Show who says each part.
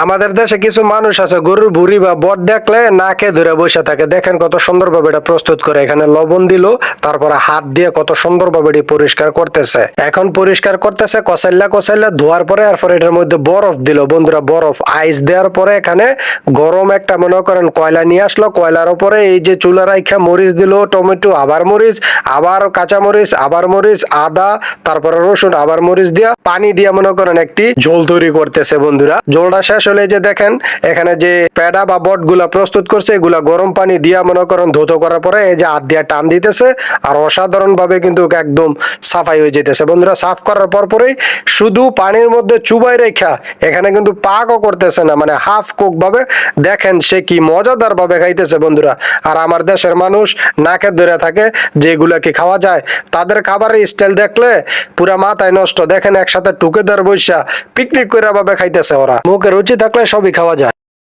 Speaker 1: আমাদের দেশে কিছু মানুষ আছে গরুর ভুঁড়ি বা বট দেখলে নাকে ধরে বসে থাকে। দেখেন কত সুন্দরভাবে এটা প্রস্তুত করে। এখানে লবণ দিল, তারপরে হাত দিয়ে কত সুন্দরভাবে এটি পরিষ্কার করতেছে। এখন পরিষ্কার করতেছে কসাইল্লা কসাইল্লা ধোয়ার পরে, এরপরে এটার মধ্যে বরফ দিল বন্ধুরা, বরফ আইস দেওয়ার পরে এখানে গরম একটা মনে করেন কয়লা নিয়ে আসলো। কয়লার উপরে এই যে চুলা রাইখা মরিচ দিল, টমেটো, আবার মরিচ, আবার কাঁচা মরিচ, আবার মরিচ, আদা, তারপরে রসুন, আবার মরিচ দিয়া পানি দিয়া মনে করেন একটি ঝোল তৈরি করতেছে বন্ধুরা। ঝোলটা শেষ হলে যে দেখেন এখানে যে পেডা বা বট গুলা প্রস্তুত করছে, এগুলা গরম পানি দিয়া মনে করেন ধৌত করার পরে এই যে হাত দিয়া টান দিতেছে, আর অসাধারণ ভাবে কিন্তু একদম সাফাই হয়ে যেতেছে বন্ধুরা। সাফ করার পরেই শুধু পানির মধ্যে চুবাই রেখা, এখানে কিন্তু পাকও করতেছে না, মানে হাফ কুক ভাবে। দেখেন সে কি মজাদার ভাবে খাইতেছে বন্ধুরা। আর আমার দেশের মানুষ নাকে ধরে থাকে যে এগুলা কি খাওয়া যায়। তাদের খাবারের স্টাইল দেখলে পুরা মাথায় নষ্ট। দেখেন একসাথে টুকেদার বৈশা পিকনিক করে ভাবে খাইতেছে ওরা। মুখে রুচি থাকলে সবই খাওয়া যায়।